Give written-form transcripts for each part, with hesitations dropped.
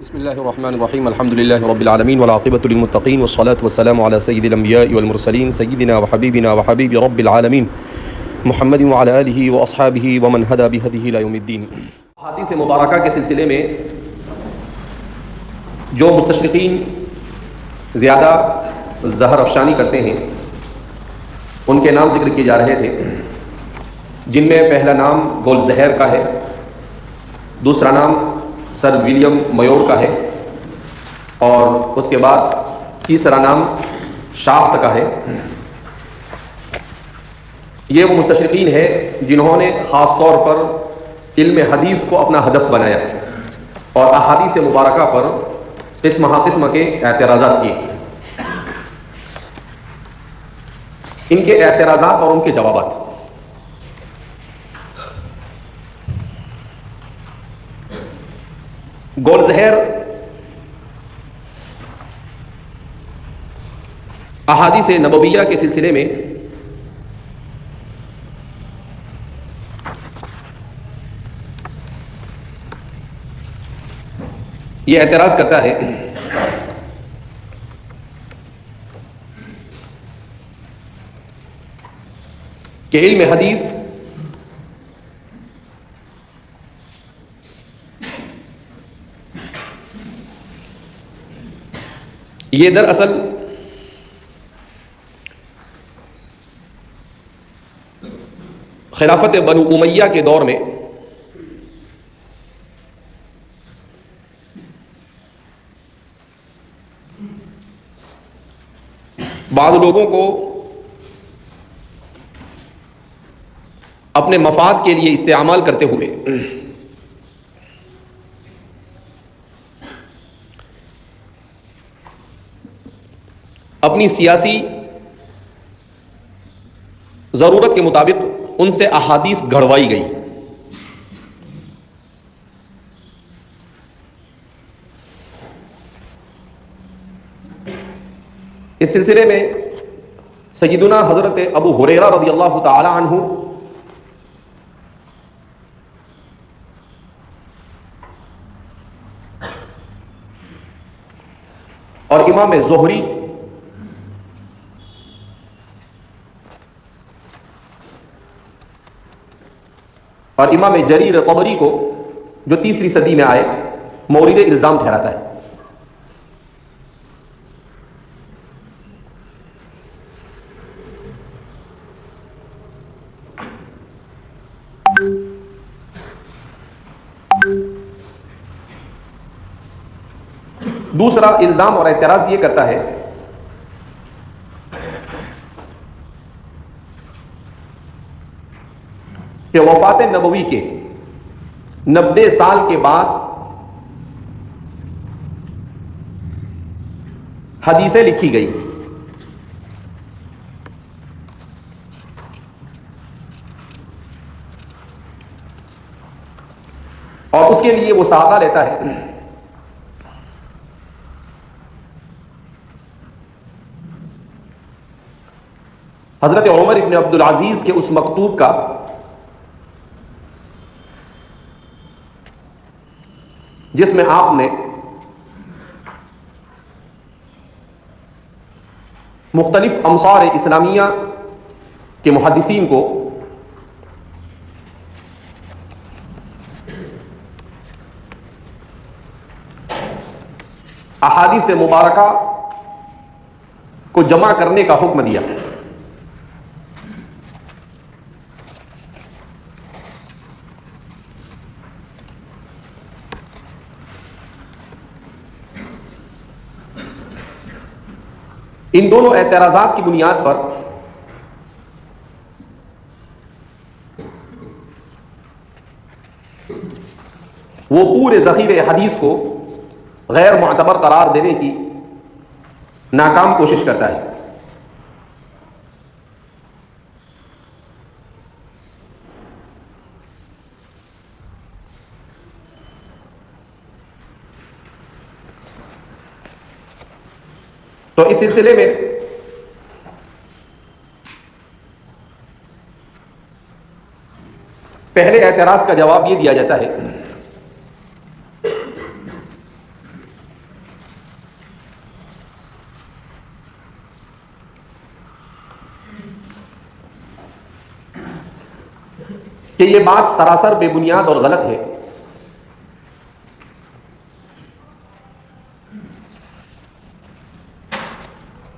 بسم الله الرحمن الرحيم الحمد لله رب العالمين والعاقبة للمتقين والصلاة والسلام على سيد الأنبياء والمرسلين سيدنا وحبيبنا وحبيب رب العالمين محمد وعلى آله وأصحابه ومن هدى بهديه إلى يوم الدين. حدیث مبارکہ کے سلسلے میں جو مستشرقین زیادہ زہر افشانی کرتے ہیں ان کے نام ذکر کیے جا رہے تھے، جن میں پہلا نام گولزہر کا ہے، دوسرا نام سر ولیم میور کا ہے، اور اس کے بعد تیسرا نام شافت کا ہے۔ یہ وہ مستشرقین ہے جنہوں نے خاص طور پر علم حدیث کو اپنا ہدف بنایا اور احادیث مبارکہ پر قسم کے اعتراضات کیے۔ ان کے اعتراضات اور ان کے جوابات، گولزہر احادیث نبویہ کے سلسلے میں یہ اعتراض کرتا ہے کہ علم حدیث یہ دراصل خلافت بنو امیہ کے دور میں بعض لوگوں کو اپنے مفاد کے لیے استعمال کرتے ہوئے اپنی سیاسی ضرورت کے مطابق ان سے احادیث گھڑوائی گئی۔ اس سلسلے میں سیدنا حضرت ابو ہریرہ رضی اللہ تعالی عنہ اور امام زہری اور امام جریر طبری کو، جو تیسری صدی میں آئے، مورد الزام ٹھہراتا ہے۔ دوسرا الزام اور اعتراض یہ کرتا ہے کہ وفات نبوی کے 90 سال کے بعد حدیثیں لکھی گئی، اور اس کے لیے وہ سادہ لیتا ہے حضرت عمر ابن عبد العزیز کے اس مکتوب کا جس میں آپ نے مختلف امصار اسلامیہ کے محدثین کو احادیث مبارکہ کو جمع کرنے کا حکم دیا۔ ان دونوں اعتراضات کی بنیاد پر وہ پورے ذخیرے حدیث کو غیر معتبر قرار دینے کی ناکام کوشش کرتا ہے۔ تو اس سلسلے میں پہلے اعتراض کا جواب یہ دیا جاتا ہے کہ یہ بات سراسر بے بنیاد اور غلط ہے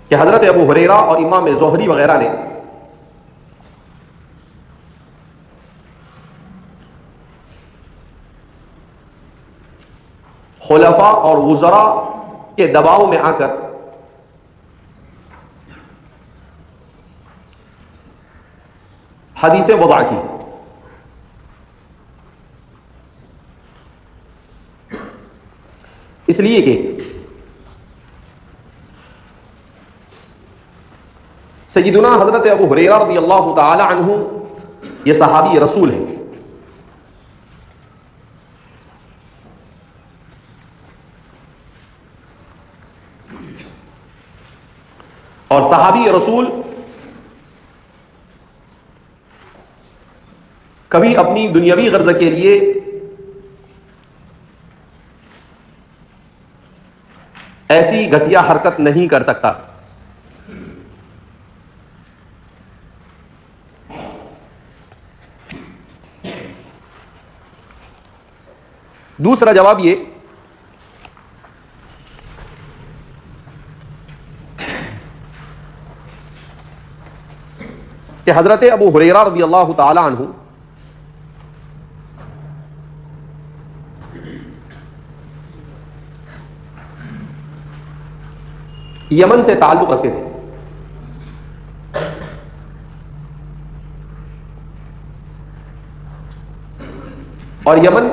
کہ حضرت ابو ہریرہ اور امام زہری وغیرہ نے خلفاء اور وزراء کے دباؤ میں آ کر حدیثیں وضع کی. اس لیے کہ سیدنا حضرت ابو ہریرہ رضی اللہ تعالی عنہ یہ صحابی رسول ہیں. اور صحابی رسول کبھی اپنی دنیاوی غرض کے لیے ایسی گھٹیا حرکت نہیں کر سکتا. دوسرا جواب یہ کہ حضرت ابو ہریرہ رضی اللہ تعالی عنہ یمن سے تعلق رکھتے تھے. اور یمن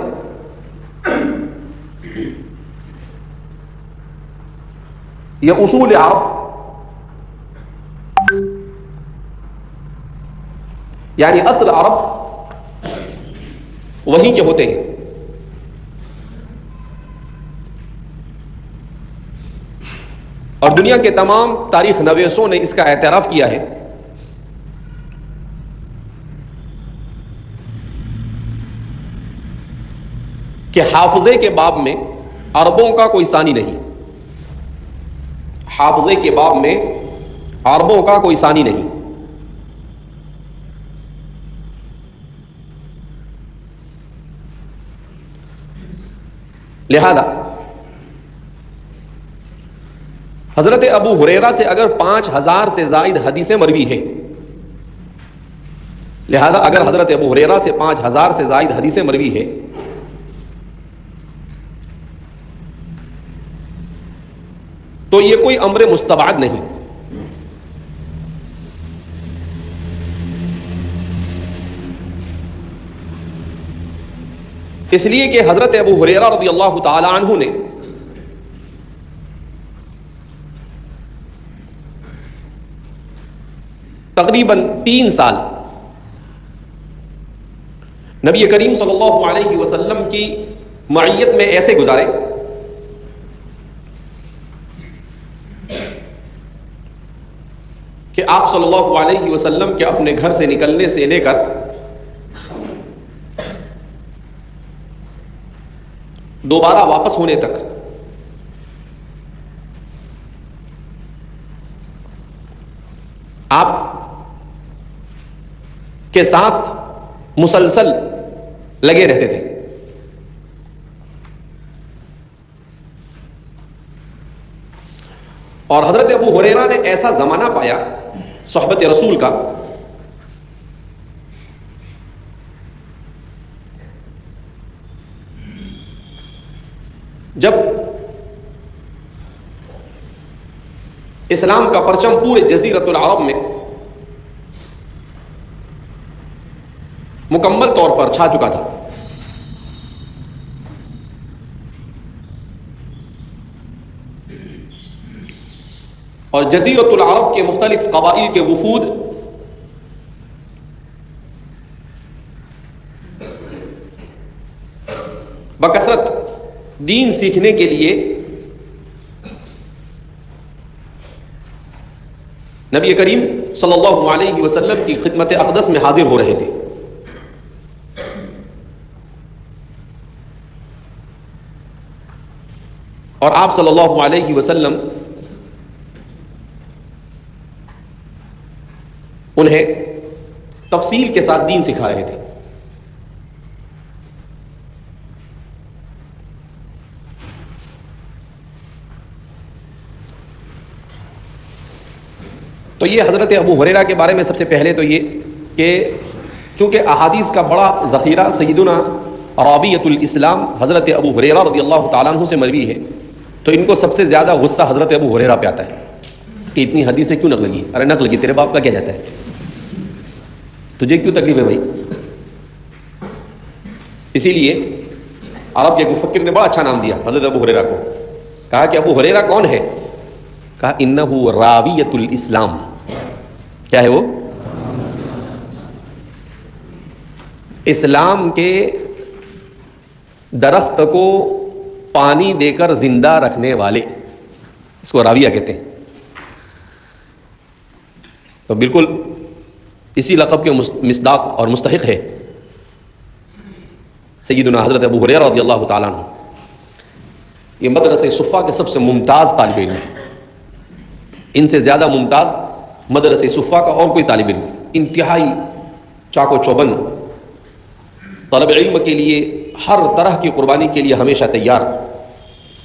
یہ اصول عرب یعنی اصل عرب وہیں کے ہوتے ہیں. اور دنیا کے تمام تاریخ نویسوں نے اس کا اعتراف کیا ہے کہ حافظے کے باب میں عربوں کا کوئی ثانی نہیں. حافظے کے باب میں عربوں کا کوئی ثانی نہیں. لہذا حضرت ابو ہریرہ سے اگر 5000 سے زائد حدیثیں مروی ہیں، لہذا اگر حضرت ابو ہریرہ سے 5000 سے زائد حدیثیں مروی ہیں تو یہ کوئی امر مستبعد نہیں. اس لیے کہ حضرت ابو ہریرہ رضی اللہ تعالی عنہ نے تقریباً 3 سال نبی کریم صلی اللہ علیہ وسلم کی معیت میں ایسے گزارے کہ آپ صلی اللہ علیہ وسلم کے اپنے گھر سے نکلنے سے لے کر دوبارہ واپس ہونے تک آپ کے ساتھ مسلسل لگے رہتے تھے. اور حضرت ابو ہریرہ نے ایسا زمانہ پایا صحبت رسول کا جب اسلام کا پرچم پورے جزیرت العرب میں مکمل طور پر چھا چکا تھا. اور جزیرت العرب کے مختلف قبائل کے وفود بکثرت دین سیکھنے کے لیے نبی کریم صلی اللہ علیہ وسلم کی خدمت اقدس میں حاضر ہو رہے تھے. اور آپ صلی اللہ علیہ وسلم انہیں تفصیل کے ساتھ دین سکھا رہے تھے. تو یہ حضرت ابو ہریرہ کے بارے میں سب سے پہلے تو یہ کہ چونکہ احادیث کا بڑا ذخیرہ سیدنا رابعۃ الاسلام حضرت ابو ہریرہ رضی اللہ تعالیٰ عنہ سے مروی ہے، تو ان کو سب سے زیادہ غصہ حضرت ابو ہریرہ پہ آتا ہے کہ اتنی حدیثیں کیوں نقل کی؟ ارے نقل کی، تیرے باپ کا کیا جاتا ہے، تجھے کیوں تکلیف ہے بھائی؟ اسی لیے عرب کے مفکر نے بڑا اچھا نام دیا حضرت ابو ہریرہ کو، کہا کہ ابو ہریرہ کون ہے؟ کہا انہ راویۃ الاسلام. کیا ہے وہ؟ اسلام کے درخت کو پانی دے کر زندہ رکھنے والے، اس کو راویہ کہتے ہیں. تو بالکل اسی لقب کے مصداق اور مستحق ہے سیدنا حضرت ابو ہریرہ رضی اللہ تعالیٰ عنہ. یہ مدرسہ صفا کے سب سے ممتاز طالب علم ہے، ان سے زیادہ ممتاز مدرسہ صفا کا اور کوئی طالب علم. انتہائی چاق و چوبند، طلب علم کے لیے ہر طرح کی قربانی کے لیے ہمیشہ تیار،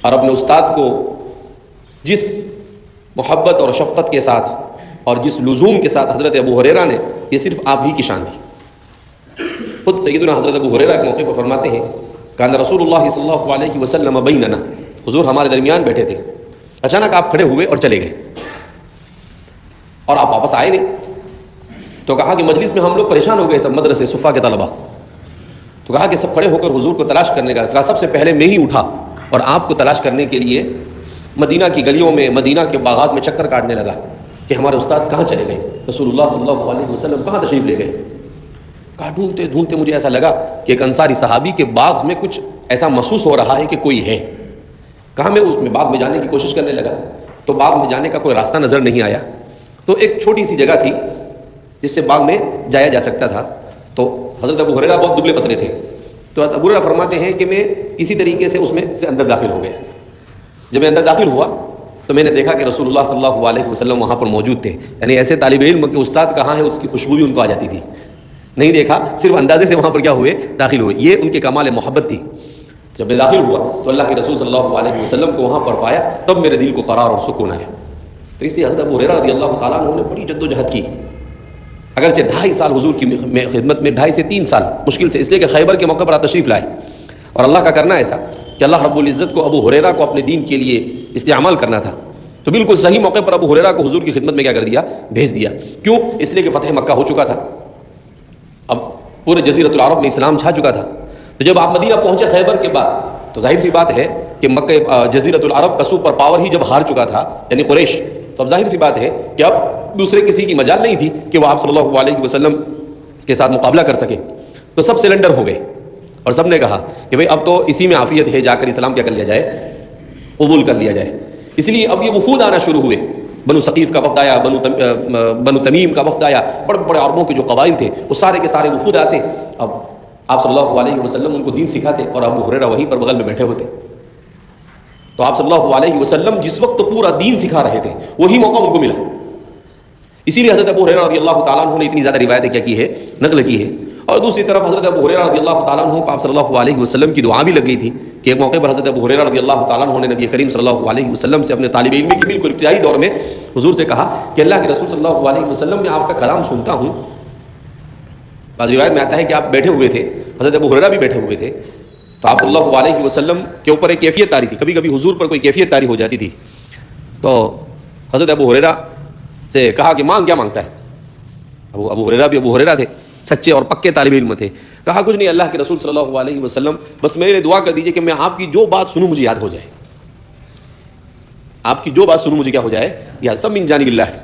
اور اپنے استاد کو جس محبت اور شفقت کے ساتھ اور جس لزوم کے ساتھ حضرت ابو ہریرہ نے، یہ صرف آپ ہی کی شان دی. خود سیدنا حضرت ابو ہریرہ کے موقع پر فرماتے ہیں کان رسول اللہ صلی اللہ علیہ وسلم بیننا، حضور ہمارے درمیان بیٹھے تھے، اچانک آپ کھڑے ہوئے اور چلے گئے اور آپ واپس آئے نہیں. تو کہا کہ مجلس میں ہم لوگ پریشان ہو گئے، سب مدرسے صفا کے طلبہ. تو کہا کہ سب کھڑے ہو کر حضور کو تلاش کرنے کا، کہا سب سے پہلے میں ہی اٹھا اور آپ کو تلاش کرنے کے لیے مدینہ کی گلیوں میں، مدینہ کے باغات میں چکر کاٹنے لگا کہ ہمارے استاد کہاں چلے گئے، رسول اللہ صلی اللہ علیہ وسلم کہاں تشریف لے گئے. کہا ڈھونڈتے ڈھونڈتے مجھے ایسا لگا کہ ایک انصاری صحابی کے باغ میں کچھ ایسا محسوس ہو رہا ہے کہ کوئی ہے. کہا میں اس میں باغ میں جانے کی کوشش کرنے لگا تو باغ میں جانے کا کوئی راستہ نظر نہیں آیا. تو ایک چھوٹی سی جگہ تھی جس سے باغ میں جایا جا سکتا تھا. تو حضرت ابو ہریرہ بہت دبلے پتلے تھے، تو ابو ہریرہ فرماتے ہیں کہ میں کسی طریقے سے اس میں سے اندر داخل ہو گیا. جب میں اندر داخل ہوا تو میں نے دیکھا کہ رسول اللہ صلی اللہ علیہ وسلم وہاں پر موجود تھے. یعنی ایسے طالب علم کہ استاد کہاں ہے اس کی خوشبو بھی ان کو آ جاتی تھی. نہیں دیکھا، صرف اندازے سے وہاں پر کیا ہوئے، داخل ہوئے. یہ ان کے کمال محبت تھی. جب میں داخل ہوا تو اللہ کے رسول صلی اللہ علیہ وسلم کو وہاں پر پایا، تب میرے دل کو قرار اور سکون آیا. تو اس لیے حضرت ابو ہریرہ رضی اللہ تعالیٰ عنہ نے بڑی جد و جہد کی. اگرچہ 2.5 سال حضور کی خدمت میں، 2.5 سے 3 سال مشکل سے، اس لیے کہ خیبر کے موقع پر آپ تشریف لائے. اور اللہ کا کرنا ایسا کہ اللہ رب العزت کو ابو ہریرہ کو اپنے دین کے لیے استعمال کرنا تھا، تو بالکل صحیح موقع پر ابو ہریرہ کو حضور کی خدمت میں کیا کر دیا، بھیج دیا. کیوں؟ اس لیے کہ فتح مکہ ہو چکا تھا، اب پورے جزیرۃ العرب میں اسلام چھا چکا تھا. تو جب آپ مدینہ پہنچے خیبر کے بعد، تو ظاہر سی بات ہے کہ مکہ جزیرۃ العرب کا سپر پاور ہی جب ہار چکا تھا، یعنی قریش، تو اب ظاہر سی بات ہے کہ اب دوسرے کسی کی مجال نہیں تھی کہ وہ آپ صلی اللہ علیہ وسلم کے ساتھ مقابلہ کر سکے. تو سب سلنڈر ہو گئے اور سب نے کہا کہ بھئی اب تو اسی میں عافیت ہے، جا کر اسلام کیا کر لیا جائے، قبول کر لیا جائے. اس لیے اب یہ وفود آنا شروع ہوئے. بنو ثقیف کا وفد آیا، بنو تمیم کا وفد آیا، بڑے بڑے عربوں کے جو قبائل تھے وہ سارے کے سارے وفود آتے. اب آپ صلی اللہ علیہ وسلم ان کو دین سکھاتے اور ابو ہریرہ وہیں پر بغل میں بیٹھے ہوتے. تو آپ صلی اللہ علیہ وسلم جس وقت پورا دین سکھا رہے تھے وہی موقع ان کو ملا. اسی لیے حضرت ابو ہریرہ رضی اللہ تعالیٰ عنہ نے اتنی زیادہ روایتیں کیا کی ہے، نقل کی ہے. اور دوسری طرف حضرت ابو ہریرہ رضی اللہ تعالیٰ عنہ کو آپ صلی اللہ علیہ وسلم کی دعا بھی لگ گئی تھی کہ ایک موقع پر حضرت ابو ہریرہ رضی اللہ تعالیٰ عنہ نے نبی کریم صلی اللہ علیہ وسلم سے اپنے طالب علم کے بالکل ابتدائی دور میں حضور سے کہا کہ اللہ کے رسول صلی اللہ علیہ وسلم میں آپ کا کلام سنتا ہوں. بعض روایت میں آتا ہے کہ آپ بیٹھے ہوئے تھے، حضرت ابو ہریرہ بھی بیٹھے ہوئے تھے، تو آپ صلی اللہ علیہ وسلم کے اوپر ایک کیفیت طاری تھی. کبھی کبھی حضور پر کوئی کیفیت طاری ہو جاتی تھی. تو حضرت ابو ہریرہ سے کہا کہ مانگ، کیا مانگتا ہے؟ ابو ہریرہ بھی ابو ہریرہ تھے، سچے اور پکے طالب علم تھے. کہا کچھ نہیں اللہ کے رسول صلی اللہ علیہ وسلم، بس میرے دعا کر دیجئے کہ میں آپ کی جو بات سنوں مجھے یاد ہو جائے. آپ کی جو بات سنوں مجھے کیا ہو جائے، یاد. سب من جانب اللہ ہے.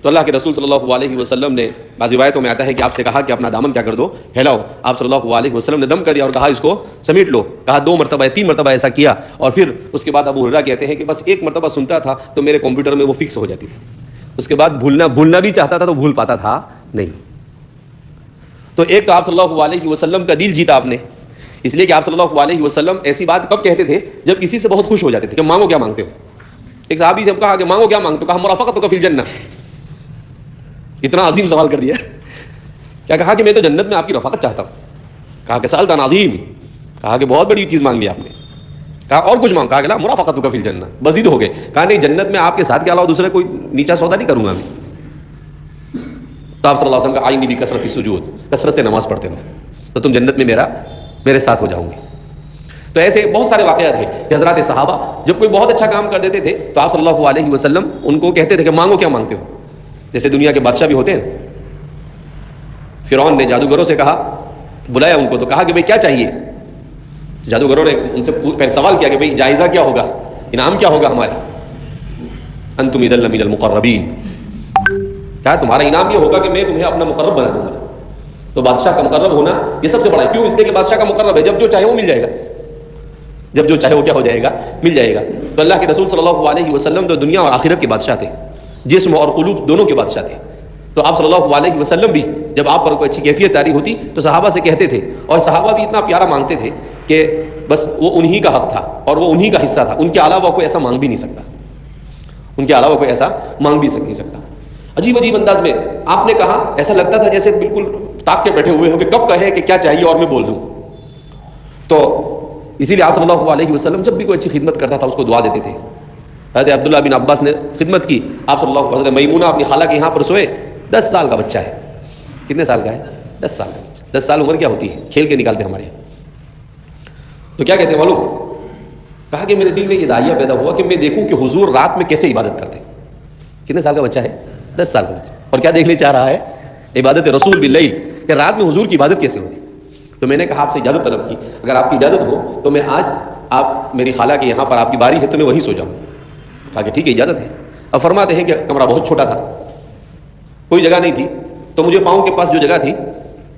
تو اللہ کے رسول صلی اللہ علیہ وسلم نے، بعض روایتوں میں آتا ہے کہ آپ سے کہا کہ اپنا دامن کیا کر دو، پھیلاؤ. آپ صلی اللہ علیہ وسلم نے دم کر دیا اور کہا اس کو سمیٹ لو. کہا 2 مرتبہ 3 مرتبہ ایسا کیا، اور پھر اس کے بعد ابو ہریرہ کہتے ہیں کہ بس 1 مرتبہ سنتا تھا تو میرے کمپیوٹر میں وہ فکس ہو جاتی تھی. اس کے بعد بھولنا بھی چاہتا تھا تو بھول پاتا تھا نہیں. تو ایک تو آپ صلی اللہ علیہ وسلم کا دل جیتا آپ نے، اس لیے کہ آپ صلی اللہ علیہ وسلم ایسی بات کب کہتے تھے جب کسی سے بہت خوش ہو جاتے تھے کہ مانگو کیا مانگتے ہو. ایک صحابی سے کہا کہ مانگو کیا مانگتے ہو، کہا مرافقتک فی الجنہ. اتنا عظیم سوال کر دیا. کیا کہا کہ میں تو جنت میں آپ کی رفاقت چاہتا ہوں. کہا کہ سألت عظیم، کہا کہ بہت بڑی چیز مانگ لی آپ نے. کہا اور کچھ مانگ، کہا کہ لا مرافقتک فی الجنہ، مزید ہو گئے. کہا نہیں، جنت میں آپ کے ساتھ کے علاوہ دوسرا کوئی نیچا سودا نہیں کروں گا میں. تو آپ صلی اللہ علیہ وسلم کا آئینی بھی کثرت سجود، کثرت سے نماز پڑھتے رہو تو تم جنت میں میرے ساتھ ہو جاؤں گے۔ تو ایسے بہت سارے واقعات ہیں کہ حضرات صحابہ جب کوئی بہت اچھا کام کر دیتے تھے تو آپ صلی اللہ علیہ وسلم ان کو کہتے تھے کہ مانگو، کیا مانگتے ہو؟ جیسے دنیا کے بادشاہ بھی ہوتے ہیں، فرعون نے جادوگروں سے کہا، بلایا ان کو تو کہا کہ بھئی کیا چاہیے؟ جادوگروں نے ان سے پہلے سوال کیا کہ بھئی جائزہ کیا ہوگا، انعام کیا ہوگا ہمارے؟ انتم اذا لمن المقربین، کیا تمہارا انعام یہ ہوگا کہ میں تمہیں اپنا مقرب بنا دوں گا؟ تو بادشاہ کا مقرب ہونا یہ سب سے بڑا ہے، کیوں؟ اس لیے کہ بادشاہ کا مقرب ہے، جب جو چاہے وہ مل جائے گا، جب جو چاہے وہ کیا ہو جائے گا، مل جائے گا۔ تو اللہ کے رسول صلی اللہ علیہ وسلم تو دنیا اور آخرت کے بادشاہ تھے، جسم اور قلوب دونوں کے بادشاہ تھے۔ تو آپ صلی اللہ علیہ وسلم بھی جب آپ پر کوئی اچھی کیفیت طاری ہوتی تو صحابہ سے کہتے تھے، اور صحابہ بھی اتنا پیارا مانگتے تھے کہ بس وہ انہی کا حق تھا اور وہ انہی کا حصہ تھا، ان کے علاوہ کوئی ایسا مانگ بھی نہیں سکتا، ان کے علاوہ کوئی ایسا مانگ بھی نہیں سکتا۔ عجیب عجیب انداز میں آپ نے کہا، ایسا لگتا تھا جیسے بالکل تاک کے بیٹھے ہوئے ہو کہ کب کہے کہ کیا چاہیے اور میں بول دوں۔ تو اسی لیے آپ صلی اللہ علیہ وسلم جب بھی کوئی اچھی خدمت کرتا تھا اس کو دعا دیتے تھے۔ حضرت عبداللہ بن عباس نے خدمت کی، آپ صلی اللہ علیہ وسلم، میمونہ اپنی خالہ کے یہاں پر سوئے، 10 سال کا بچہ ہے۔ کتنے سال کا ہے؟ 10 سال کا بچہ۔ 10 سال عمر کیا ہوتی ہے؟ کھیل کے نکالتے ہیں ہمارے یہاں۔ تو کیا کہتے ہیں معلوم؟ کہا کہ میرے دل میں یہ داعیہ پیدا ہوا کہ میں دیکھوں کہ حضور رات میں کیسے عبادت کرتے ہیں۔ کتنے سال کا بچہ ہے؟ 10 سال کا بچہ، اور کیا دیکھنے چاہ رہا ہے؟ عبادت رسول باللیل، کہ رات میں حضور کی عبادت کیسے ہوگی۔ تو میں نے کہا آپ سے اجازت طلب کی، اگر آپ کی اجازت ہو تو میں آج آپ میری خالہ کے یہاں پر آپ کی باری ہے تو میں وہیں سو جاؤں۔ کہا کہ ٹھیک ہے، اجازت ہے۔ اب فرماتے ہیں کہ کمرہ بہت چھوٹا تھا، کوئی جگہ نہیں تھی، تو مجھے پاؤں کے پاس جو جگہ تھی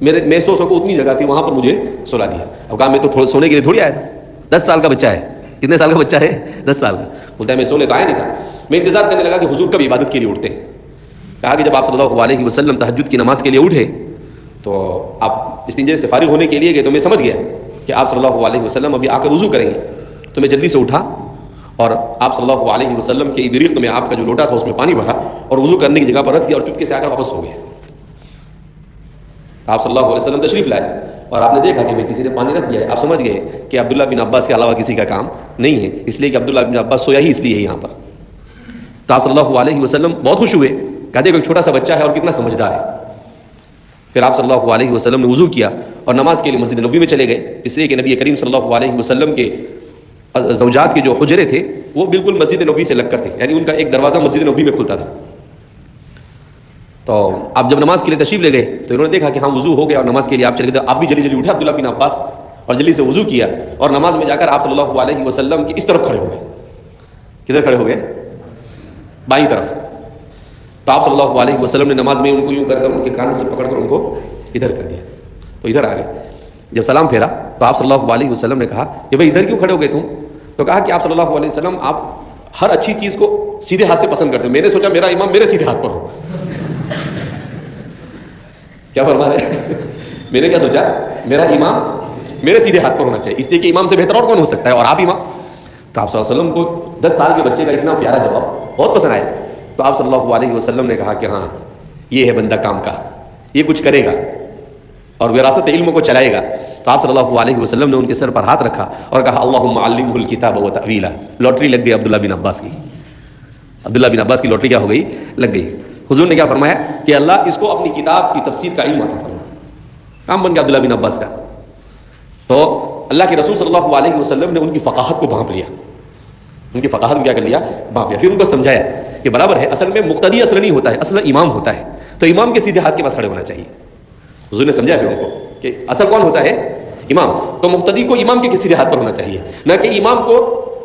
میں سو سکوں اتنی جگہ تھی، وہاں پر مجھے سلا دیا۔ اب کہا میں تو تھوڑا سونے کے لیے تھوڑی آیا تھا، 10 سال کا بچہ ہے۔ کتنے سال کا بچہ ہے؟ 10 سال کا۔ بولتا ہے میں سونے تو آیا نہیں تھا، میں انتظار کرنے لگا کہ حضور کب عبادت کے لیے اٹھتے ہیں۔ کہا کہ جب آپ صلی اللہ علیہ وسلم تہجد کی نماز کے لیے اٹھے تو آپ استنجے سے فارغ ہونے کے لیے گئے، تو میں سمجھ گیا کہ آپ صلی اللہ علیہ وسلم ابھی آ کر وضو کریں گے، تو میں جلدی سے اٹھا اور آپ صلی اللہ علیہ وسلم کے ابریق میں آپ کا جو لوٹا تھا اس میں پانی بھرا اور وضو کرنے کی جگہ پر رکھ دیا اور چپکے سے آ کر واپس ہو گیا۔ آپ صلی اللہ علیہ وسلم تشریف لائے اور آپ نے دیکھا کہ کسی نے پانی رکھ دیا ہے۔ آپ سمجھ گئے کہ عبداللہ بن عباس کے علاوہ کسی کا کام نہیں ہے، اس لیے کہ عبداللہ بن عباس سویا ہی اس لیے ہے یہاں پر۔ تو آپ صلی اللہ علیہ وسلم بہت خوش ہوئے، کہتے کہ چھوٹا سا بچہ ہے اور کتنا سمجھدار ہے۔ پھر آپ صلی اللہ علیہ وسلم نے وضو کیا اور نماز کے لیے مسجد نبوی میں چلے گئے، اس لیے کہ نبی کریم صلی اللہ علیہ وسلم کے زوجات کے جو حجرے تھے وہ بالکل مسجد نبوی سے لگ کر تھے، یعنی ان کا ایک دروازہ مسجد نبوی میں کھلتا تھا۔ تو آپ جب نماز کے لیے تشریف لے گئے تو انہوں نے دیکھا کہ ہاں وضو ہو گیا اور نماز کے لیے آپ چلے گئے۔ آپ بھی جلدی جلدی اٹھے عبداللہ بن عباس اور جلدی سے وضو کیا اور نماز میں جا کر آپ صلی اللہ علیہ وسلم کی اس طرف کھڑے ہو گئے۔ کدھر کھڑے ہو گئے؟ بائیں طرف۔ تو آپ صلی اللہ علیہ وسلم نے نماز میں ان کو یوں کر کر ان کے کان سے پکڑ کر ان کو ادھر کر دیا، تو ادھر آ گئے۔ جب سلام پھیرا تو آپ صلی اللہ علیہ وسلم نے کہا کہ بھائی ادھر کیوں کھڑے ہو گئے تم؟ تو کہا کہ آپ صلی اللہ علیہ وسلم آپ ہر اچھی چیز کو سیدھے ہاتھ سے پسند کرتے ہو، میں نے سوچا میرا امام میرے سیدھے ہاتھ پر ہو۔ کیا فرما رہے؟ میں نے کیا سوچا؟ میرا امام میرے سیدھے ہاتھ پر ہونا چاہیے، اس لیے کہ امام سے بہتر اور کون ہو سکتا ہے، اور آپ امام۔ تو آپ صلی اللہ علیہ وسلم کو 10 سال کے بچے کا اتنا پیارا جواب بہت پسند آیا۔ تو آپ صلی اللہ علیہ وسلم نے کہا کہ ہاں یہ ہے بندہ کام کا، یہ کچھ کرے گا اور وراثت علم کو چلائے گا۔ تو آپ صلی اللہ علیہ وسلم نے ان کے سر پر ہاتھ رکھا اور کہا اللہم علمہ الکتاب و تأویلہ۔ لاٹری لگ گئی عبداللہ بن عباس کی، عبداللہ بن عباس کی لاٹری کیا ہو گئی؟ لگ گئی۔ حضور نے کیا فرمایا کہ اللہ اس کو اپنی کتاب کی تفسیر کا علم عطا فرمائے، کام بن گیا عبداللہ بن عباس کا۔ تو اللہ کے رسول صلی اللہ علیہ وسلم نے ان کی فقاہت کو بھانپ لیا، ان کی فقاہت کو کیا کر لیا؟ بھانپ لیا۔ پھر ان کو سمجھایا کہ برابر ہے، اصل میں مقتدی اصل نہیں ہوتا ہے، اصل امام ہوتا ہے، تو امام کے سیدھے ہاتھ کے پاس کھڑے ہونا چاہیے۔ حضور نے سمجھایا پھر ان کو کہ اصل کون ہوتا ہے؟ امام، تو مقتدی کو امام کے سیدھے ہاتھ پر ہونا چاہیے، نہ کہ امام کو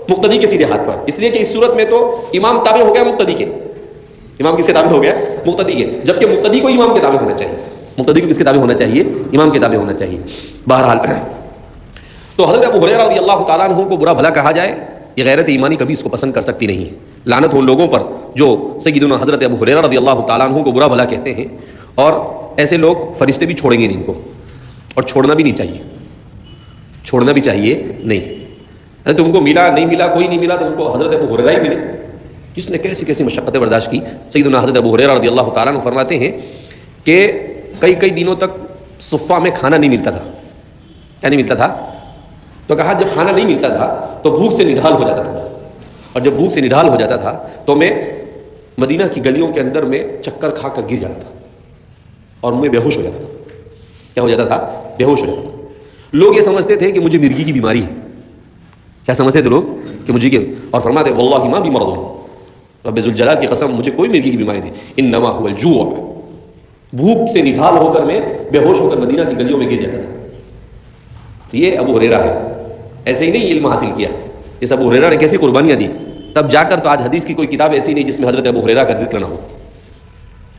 مقتدی کے سیدھے ہاتھ پر، اس لیے کہ اس صورت میں تو امام تابع ہو گیا مقتدی کے۔ امام کس کے تابع ہو گیا؟ مقتدی کے، جبکہ مقتدی کو امام کے تابع ہونا چاہیے۔ مقتدی کو کس کے تابع ہونا چاہیے؟ امام کے تابع ہونا چاہیے۔ بہرحال تو حضرت ابو ہریرہ رضی اللہ تعالیٰ عنہ کو برا بھلا کہا جائے، یہ غیرت ایمانی کبھی اس کو پسند کر سکتی نہیں ہے۔ لعنت ہو ان لوگوں پر جو سیدنا حضرت ابو ہریرہ رضی اللہ تعالیٰ عنہ کو برا بھلا کہتے ہیں، اور ایسے لوگ فرشتے بھی چھوڑیں گے نہیں ان کو، اور چھوڑنا بھی نہیں چاہیے، چھوڑنا بھی چاہیے نہیں۔ تم کو ملا نہیں ملا، کوئی نہیں ملا، تو ان کو حضرت ابو ہریرہ ہی ملے جس نے کیسی کیسی مشقتیں برداشت کی۔ سیدنا حضرت ابو ہریرہ رضی اللہ تعالیٰ عنہ فرماتے ہیں کہ کئی دنوں تک صفہ میں کھانا نہیں ملتا تھا۔ کیا نہیں ملتا تھا؟ تو کہا جب کھانا نہیں ملتا تھا تو بھوک سے نڈھال ہو جاتا تھا، اور جب بھوک سے نڈھال ہو جاتا تھا تو میں مدینہ کی گلیوں کے اندر میں چکر کھا کر گر جاتا تھا۔ اور میں بے ہوش ہو جاتا تھا. کیا ہو جاتا تھا؟ بے ہوش ہو جاتا تھا. لوگ یہ سمجھتے تھے کہ مجھے مرگی کی بیماری ہے. کیا سمجھتے تھے لوگ؟ کہ مجھے اور فرماتے واللہ ما بی مرض، رب ذوالجلال کی قسم مجھے کوئی مرگی کی بیماری تھی. انما هو الجوع، بھوک سے نڈھال ہو کر میں بے ہوش ہو کر مدینہ کی گلیوں میں گر جاتا تھا. تو یہ ابو ہریرہ ہے. ایسے ہی نہیں علم حاصل کیا. اس ابو ہریرہ نے کیسی قربانیاں دی. تب جا کر تو آج حدیث کی کوئی کتاب ایسی نہیں جس میں حضرت ابو ہریرہ کا ذکر نہ ہو.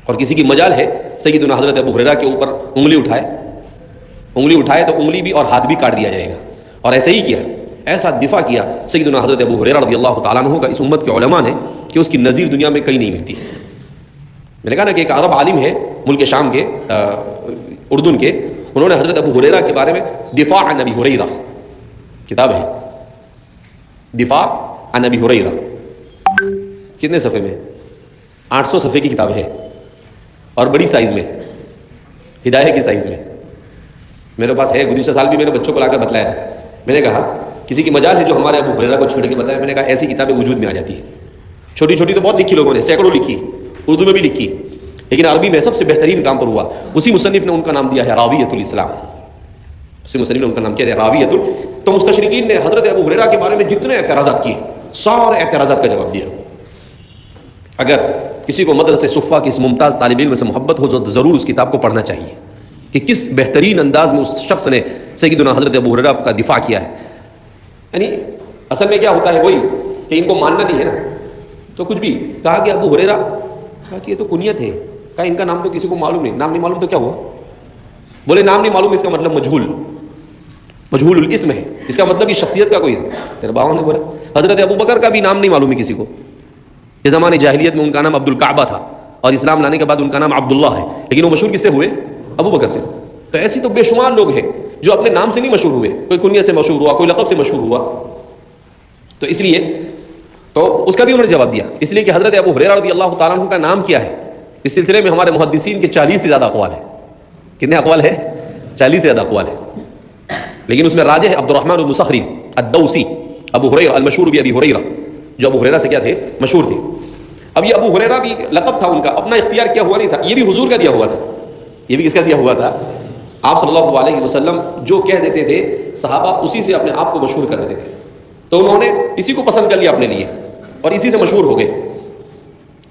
اور کسی کی مجال ہے سیدنا حضرت ابو ہریرہ کے اوپر انگلی اٹھائے تو انگلی بھی اور ہاتھ بھی کاٹ دیا جائے گا. اور ایسے ہی کیا، ایسا دفاع کیا سیدنا حضرت ابو ہریرہ رضی اللہ تعالیٰ عنہ کا اس امت کے علماء نے کہ اس کی نظیر دنیا میں کہیں نہیں ملتی. میں نے کہا نا کہ ایک عرب عالم ہے ملک شام کے، اردن کے، انہوں نے حضرت ابو ہریرہ کے بارے میں دفاع عن ابی ہریرہ کتاب ہے، دفاع عن ابی ہریرہ. کتنے صفحے میں؟ 800 صفحے کی کتاب ہے اور بڑی سائز میں، ہدایہ کی سائز میں. میرے پاس ہے، گزشتہ سال بھی میں نے بچوں کو لا کر بتلایا تھا. میں نے کہا کسی کی مجال ہے جو ہمارے ابو ہریرہ کو چھوڑ کے بتایا. میں نے کہا ایسی کتابیں وجود میں آ جاتی ہیں. چھوٹی چھوٹی تو بہت لکھی لوگوں نے، سینکڑوں لکھی، اردو میں بھی لکھی، لیکن عربی میں سب سے بہترین کام پر ہوا. اسی مصنف نے ان کا نام دیا ہے راویۃ الاسلام. اسی مصنف نے ان کا نام کیا ہے راویۃ. تو مستشرقین نے حضرت ابو ہریرہ کے بارے میں جتنے اعتراضات کیے، سارے اعتراضات کا جواب دیا. اگر کسی کو مدرسہ صفہ کی اس ممتاز طالب علم سے محبت ہو تو ضرور اس کتاب کو پڑھنا چاہیے کہ کس بہترین انداز میں اس شخص نے سیدنا حضرت ابو ہریرہ کا دفاع کیا ہے. یعنی اصل میں کیا ہوتا ہے وہی کہ ان کو ماننا نہیں ہے نا، تو کچھ بھی کہا کہ ابو ہریرہ، کہا کہ یہ تو کنیت ہے، کہا ان کا نام تو کسی کو معلوم نہیں. نام نہیں معلوم تو کیا ہوا؟ بولے نام نہیں معلوم اس کا مطلب مجہول الاسم ہے، اس کا مطلب یہ شخصیت کا کوئی ہے. تیرے باوا نے بولا حضرت ابو بکر کا بھی نام نہیں معلوم ہے کسی کو. یہ زمانے جاہلیت میں ان کا نام عبد الکعبہ تھا اور اسلام لانے کے بعد ان کا نام عبداللہ ہے، لیکن وہ مشہور کس سے ہوئے؟ ابو بکر سے. تو ایسی تو بے شمار لوگ ہیں جو اپنے نام سے نہیں مشہور ہوئے، کوئی کنیت سے مشہور ہوا، کوئی لقب سے مشہور ہوا. تو اس لیے تو اس کا بھی انہوں نے جواب دیا، اس لیے کہ حضرت ابو ہریرہ رضی اللہ تعالیٰ عنہ کا نام کیا ہے. اس سلسلے میں ہمارے محدثین کے 40 سے زیادہ اقوال ہیں. کتنے اقوال ہیں؟ 40 سے زیادہ اقوال ہیں. لیکن اس میں راجح ہے عبد الرحمن بن صخر الدوسی ابو ہریرہ المشہور بھی ابی ہریرہ، جو ابو ہریرہ سے کیا تھے؟ مشہور تھے. اب یہ ابو ہریرہ بھی لقب تھا ان کا، اپنا اختیار کیا ہوا نہیں تھا، یہ بھی حضور کا دیا ہوا تھا. یہ بھی کس کا دیا ہوا تھا؟ آپ صلی اللہ علیہ وسلم جو کہہ دیتے تھے صحابہ اسی سے اپنے آپ کو مشہور کر دیتے تھے. تو انہوں نے اسی کو پسند کر لیا اپنے لیے اور اسی سے مشہور ہو گئے.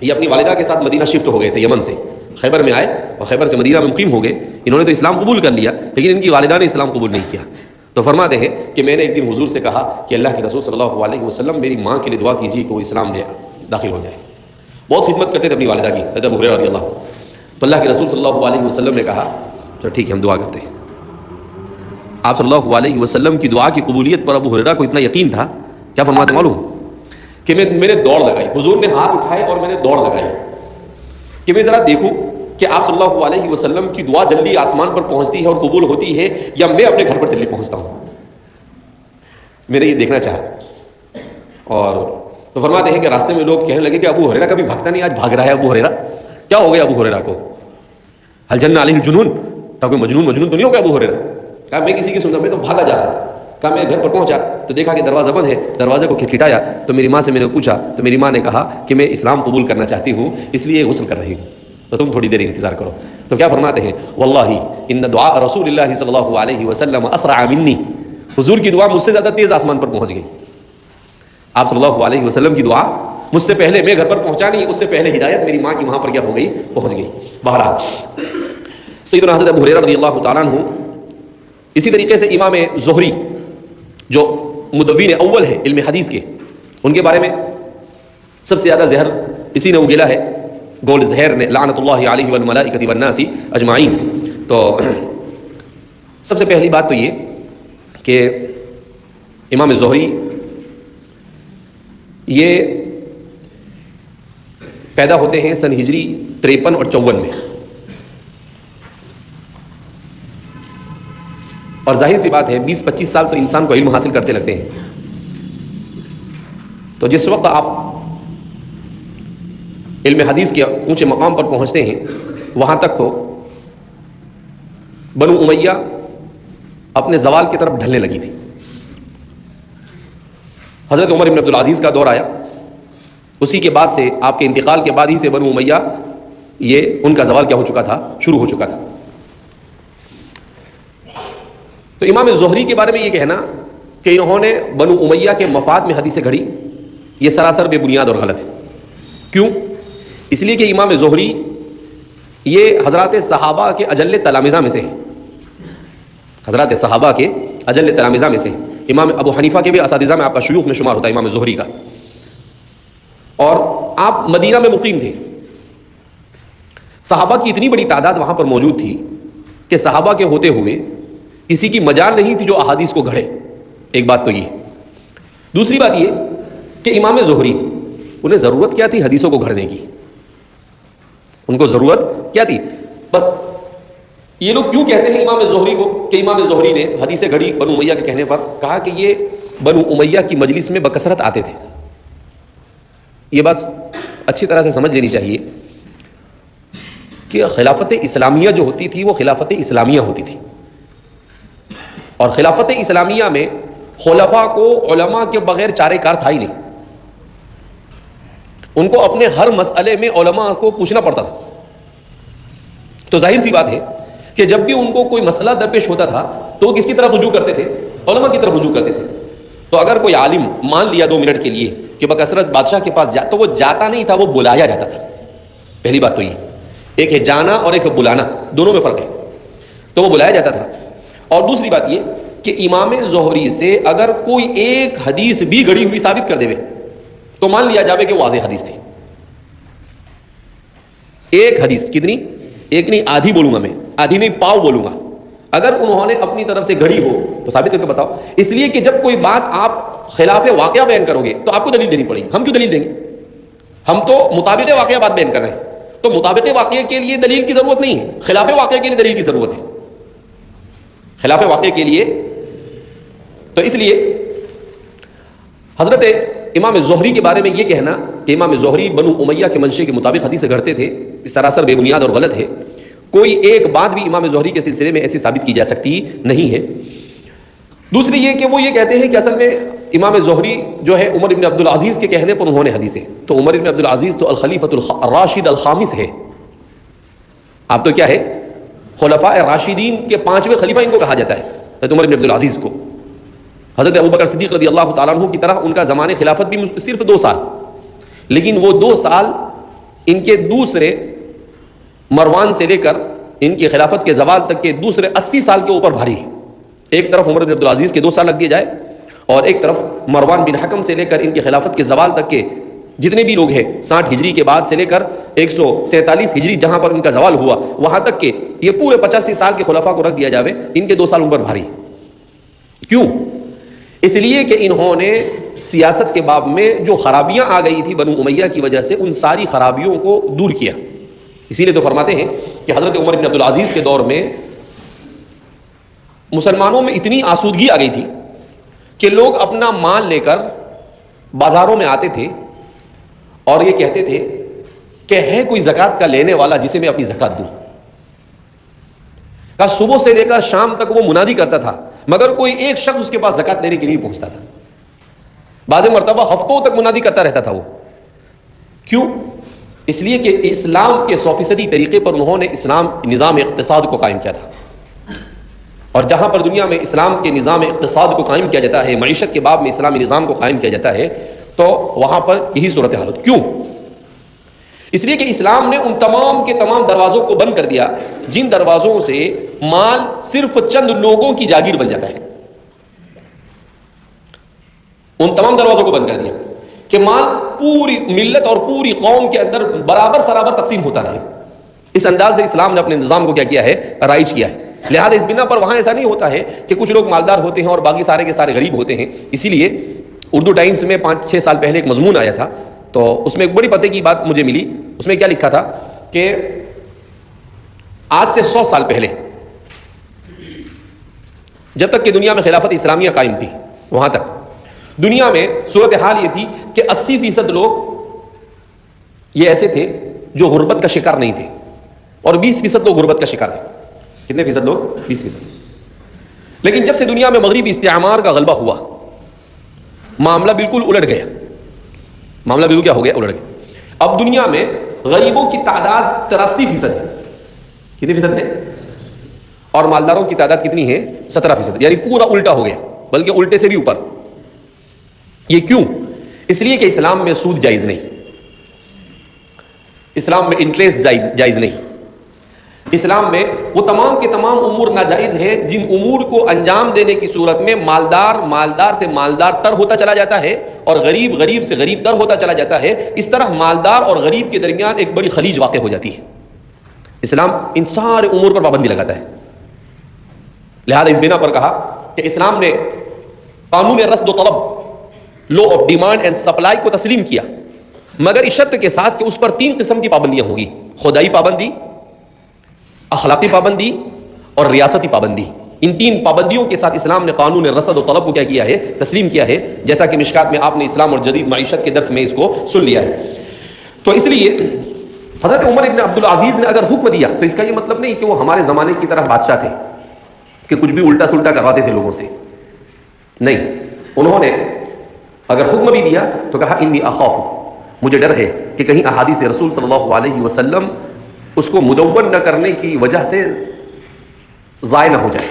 یہ اپنی والدہ کے ساتھ مدینہ شفٹ ہو گئے تھے، یمن سے خیبر میں آئے اور خیبر سے مدینہ میں مقیم ہو گئے. انہوں نے تو اسلام قبول کر لیا لیکن ان کی والدہ نے اسلام قبول نہیں کیا. تو فرماتے ہیں کہ میں نے ایک دن حضور سے کہا کہ اللہ کے رسول صلی اللہ علیہ وسلم میری ماں کے لیے دعا کیجیے کہ وہ اسلام لے داخل ہو جائے. بہت خدمت کرتے تھے اپنی والدہ کی حضرت ابو ہریرہ رضی اللہ. تو اللہ کے رسول صلی اللہ علیہ وسلم نے کہا چلو ٹھیک ہے ہم دعا کرتے ہیں. آپ صلی اللہ علیہ وسلم کی دعا کی قبولیت پر ابو ہریرہ کو اتنا یقین تھا، کیا فرماتے معلوم؟ کہ میں نے دوڑ لگائی. حضور نے ہاتھ اٹھائے اور میں نے دوڑ لگائی کہ میں ذرا دیکھوں کہ آپ صلی اللہ علیہ وسلم کی دعا جلدی آسمان پر پہنچتی ہے اور قبول ہوتی ہے یا میں اپنے گھر پر جلدی پہنچتا ہوں. میں نے یہ دیکھنا چاہا. اور تو فرماتے ہیں کہ راستے میں لوگ کہنے لگے کہ ابو ہریرہ کبھی بھاگتا نہیں، آج بھاگ رہا ہے ابو ہریرہ. کیا ہو گیا ابو ہریرہ کو؟ حل جن علیہ الجنون، تھا کوئی مجنون تو نہیں ہو گیا ابو ہریرہ؟ کہا میں کسی کی سنتا، میں تو بھاگا جا رہا تھا. کہا میں گھر پر پہنچا تو دیکھا کہ دروازہ بند ہے. دروازے کو کھٹکھٹایا تو میری ماں سے میں نے پوچھا تو میری ماں نے کہا کہ میں اسلام قبول کرنا چاہتی ہوں اس لیے غسل کر رہی ہوں، تو تم تھوڑی دیر انتظار کرو. تو کیا فرماتے ہیں؟ واللہ ان دعاء رسول اللہ صلی اللہ علیہ وسلم اسرع منی، حضور کی دعا مجھ سے زیادہ تیز آسمان پر پہنچ گئی. آپ صلی اللہ علیہ وسلم کی دعا مجھ سے پہلے، میں گھر پر پہنچا نہیں، اس سے پہلے ہدایت میری ماں کی وہاں پر کیا ہو گئی؟ پہنچ گئی. بہرحال سیدنا حضرت ابو ہریرہ رضی اللہ تعالیٰ عنہ. اسی طریقے سے امام زہری جو مدون اول ہے علم حدیث کے، ان کے بارے میں سب سے زیادہ زہر اسی نے اگلا ہے، گول زہر نے، لعنت اللہ علیہ والملائکۃ والناس اجمعین. تو سب سے پہلی بات تو یہ کہ امام زہری یہ پیدا ہوتے ہیں سن ہجری 53 اور 54 میں. اور ظاہر سی بات ہے 20-25 سال تو انسان کو علم حاصل کرتے لگتے ہیں. تو جس وقت آپ علم حدیث کے اونچے مقام پر پہنچتے ہیں وہاں تک تو بنو امیہ اپنے زوال کی طرف ڈھلنے لگی تھی. حضرت عمر بن عبدالعزیز کا دور آیا، اسی کے بعد سے آپ کے انتقال کے بعد ہی سے بنو امیہ یہ ان کا زوال کیا ہو چکا تھا؟ شروع ہو چکا تھا. تو امام زہری کے بارے میں یہ کہنا کہ انہوں نے بنو امیہ کے مفاد میں حدیثیں گھڑی، یہ سراسر بے بنیاد اور غلط ہے۔ کیوں؟ اس لیے کہ امام زہری یہ حضرات صحابہ کے اجل تلامذہ میں سے ہیں، حضرات صحابہ کے اجل تلامذہ میں سے ہیں۔ امام ابو حنیفہ کے بھی اساتذہ میں آپ کا شیوخ میں شمار ہوتا ہے امام زہری کا، اور آپ مدینہ میں مقیم تھے۔ صحابہ کی اتنی بڑی تعداد وہاں پر موجود تھی کہ صحابہ کے ہوتے ہوئے کسی کی مجال نہیں تھی جو احادیث کو گھڑے۔ ایک بات تو یہ، دوسری بات یہ کہ امام زہری انہیں ضرورت کیا تھی حدیثوں کو گھڑنے کی؟ ان کو ضرورت کیا تھی؟ بس یہ لوگ کیوں کہتے ہیں امام زہری کو کہ امام زہری نے حدیثیں گھڑی بنو امیہ کے کہنے پر؟ کہا کہ یہ بنو امیہ کی مجلس میں بکثرت آتے تھے۔ یہ بات اچھی طرح سے سمجھ لینی چاہیے کہ خلافت اسلامیہ جو ہوتی تھی وہ خلافت اسلامیہ ہوتی تھی، اور خلافت اسلامیہ میں خلفاء کو علماء کے بغیر چارے کار تھا ہی نہیں۔ ان کو اپنے ہر مسئلے میں علماء کو پوچھنا پڑتا تھا۔ تو ظاہر سی بات ہے کہ جب بھی ان کو کوئی مسئلہ درپیش ہوتا تھا تو وہ کس کی طرف رجوع کرتے تھے؟ علماء کی طرف رجوع کرتے تھے۔ تو اگر کوئی عالم مان لیا 2 منٹ کے لیے کہ بکثرت بادشاہ کے پاس تو وہ جاتا نہیں تھا، وہ بلایا جاتا تھا۔ پہلی بات تو یہ، ایک ہے جانا اور ایک ہے بلانا، دونوں میں فرق ہے۔ تو وہ بلایا جاتا تھا۔ اور دوسری بات یہ کہ امام زہری سے اگر کوئی ایک حدیث بھی گڑی ہوئی ثابت کر دے تو مان لیا جاوے کہ وہ واضح حدیث تھی۔ ایک حدیث کتنی؟ ایک نہیں، آدھی بولوں گا میں، آدھی نہیں پاؤ بولوں گا۔ اگر انہوں نے اپنی طرف سے گھڑی ہو تو ثابت کر کے بتاؤ۔ اس لیے کہ جب کوئی بات آپ خلاف واقعہ بیان کرو گے تو آپ کو دلیل دینی پڑے گی۔ ہم کیوں دلیل دیں گے؟ ہم تو مطابق واقعہ بات بیان کر رہے ہیں، تو مطابق واقعے کے لیے دلیل کی ضرورت نہیں ہے، خلاف واقعے کے لیے دلیل کی ضرورت ہے، خلاف واقعے کے لیے۔ تو اس لیے حضرت امام زہری کے بارے میں یہ کہنا کہ امام زہری بنو امیہ کے منشے کے مطابق حدیثیں گھڑتے تھے، اس سراسر بے بنیاد اور غلط ہے۔ کوئی ایک بات بھی امام زہری کے سلسلے میں ایسی ثابت کی جا سکتی نہیں ہے۔ دوسری یہ کہ وہ یہ کہتے ہیں کہ اصل میں امام زہری جو ہے عمر بن عبدالعزیز کے کہنے پر انہوں نے حدیثیں، تو عمر بن عبدالعزیز تو الخلیفۃ الراشد الخامس ہے۔ آپ تو کیا ہے؟ خلفاء راشدین کے 5ویں خلیفہ ان کو کہا جاتا ہے، حضرت عمر بن عبدالعزیز کو۔ حضرت ابوبکر صدیق رضی اللہ تعالیٰ عنہ کی طرح ان کا زمانے خلافت بھی صرف 2 سال، لیکن وہ 2 سال ان کے دوسرے مروان سے لے کر ان کی خلافت کے زوال تک کے دوسرے 80 سال کے اوپر بھاری ہے۔ ایک طرف عمر بن عبدالعزیز کے 2 سال لگ دیے جائے، اور ایک طرف مروان بن حکم سے لے کر ان کی خلافت کے زوال تک کے جتنے بھی لوگ ہیں 60 ہجری کے بعد سے لے کر 147 ہجری جہاں پر ان کا زوال ہوا وہاں تک کے یہ پورے 85 سال کے خلفاء کو رکھ دیا جاوے، ان کے 2 سال عمر بھاری۔ کیوں؟ اس لیے کہ انہوں نے سیاست کے باب میں جو خرابیاں آ گئی تھی بنو امیہ کی وجہ سے ان ساری خرابیوں کو دور کیا۔ اسی لیے تو فرماتے ہیں کہ حضرت عمر بن عبدالعزیز کے دور میں مسلمانوں میں اتنی آسودگی آ گئی تھی کہ لوگ اپنا مال لے کر بازاروں میں آتے تھے اور یہ کہتے تھے کہ ہے کوئی زکات کا لینے والا جسے میں اپنی زکات دوں۔ کہ صبح سے لے کر شام تک وہ منادی کرتا تھا مگر کوئی ایک شخص اس کے پاس زکات لینے کے لیے پہنچتا تھا۔ بعض مرتبہ ہفتوں تک منادی کرتا رہتا تھا وہ۔ کیوں؟ اس لیے کہ اسلام کے 100% طریقے پر انہوں نے اسلام نظام اقتصاد کو قائم کیا تھا، اور جہاں پر دنیا میں اسلام کے نظام اقتصاد کو قائم کیا جاتا ہے، معیشت کے باب میں اسلامی نظام کو قائم کیا جاتا ہے، تو وہاں پر یہی صورتحال ہوتی۔ کیوں؟ اس لیے کہ اسلام نے ان تمام کے تمام دروازوں کو بند کر دیا جن دروازوں سے مال صرف چند لوگوں کی جاگیر بن جاتا ہے۔ ان تمام دروازوں کو بند کر دیا کہ مال پوری ملت اور پوری قوم کے اندر برابر سرابر تقسیم ہوتا رہے۔ اس انداز سے اسلام نے اپنے نظام کو کیا کیا ہے؟ رائج کیا ہے۔ لہذا اس بنا پر وہاں ایسا نہیں ہوتا ہے کہ کچھ لوگ مالدار ہوتے ہیں اور باقی سارے کے سارے غریب ہوتے ہیں۔ اسی لیے اردو ٹائمز میں 5-6 سال پہلے ایک مضمون آیا تھا، تو اس میں ایک بڑی پتے کی بات مجھے ملی۔ اس میں کیا لکھا تھا کہ آج سے 100 سال پہلے جب تک کہ دنیا میں خلافت اسلامیہ قائم تھی وہاں تک دنیا میں صورتحال یہ تھی کہ 80% لوگ یہ ایسے تھے جو غربت کا شکار نہیں تھے، اور 20% لوگ غربت کا شکار تھے۔ کتنے فیصد لوگ؟ 20%۔ لیکن جب سے دنیا میں مغربی استعمار کا غلبہ ہوا معاملہ بالکل الٹ گیا۔ معاملہ بالکل کیا ہو گیا؟ الٹ گیا۔ اب دنیا میں غریبوں کی تعداد 83% ہے۔ کتنے فیصد ہے؟ اور مالداروں کی تعداد کتنی ہے؟ 17%، یعنی پورا الٹا ہو گیا، بلکہ الٹے سے بھی اوپر۔ یہ کیوں؟ اس لیے کہ اسلام میں سود جائز نہیں، اسلام میں انٹرسٹ جائز نہیں، اسلام میں وہ تمام کے تمام امور ناجائز ہے جن امور کو انجام دینے کی صورت میں مالدار سے مالدار تر ہوتا چلا جاتا ہے اور غریب سے غریب تر ہوتا چلا جاتا ہے۔ اس طرح مالدار اور غریب کے درمیان ایک بڑی خلیج واقع ہو جاتی ہے۔ اسلام ان سارے امور پر پابندی لگاتا ہے۔ لہذا اس بنا پر کہا کہ اسلام نے قانون رصد و طلب، law of demand and supply کو تسلیم کیا، مگر اس شرط کے ساتھ کہ اس پر 3 قسم کی پابندیاں ہوں گی: خدائی پابندی، اخلاقی پابندی اور ریاستی پابندی۔ ان 3 پابندیوں کے ساتھ اسلام نے قانون رصد و طلب کو کیا کیا ہے؟ تسلیم کیا ہے، جیسا کہ مشکات میں آپ نے اسلام اور جدید معیشت کے درس میں اس کو سن لیا ہے۔ تو اس لیے حضرت عمر ابن عبدالعزیز نے اگر حکم دیا تو اس کا یہ مطلب نہیں کہ وہ ہمارے زمانے کی طرح بادشاہ تھے کہ کچھ بھی الٹا سلٹا کرواتے تھے لوگوں سے، نہیں، انہوں نے اگر حکم بھی دیا تو کہا انی اخاف، مجھے ڈر ہے کہ کہیں احادیث رسول صلی اللہ علیہ وسلم اس کو مدون نہ کرنے کی وجہ سے ضائع نہ ہو جائے۔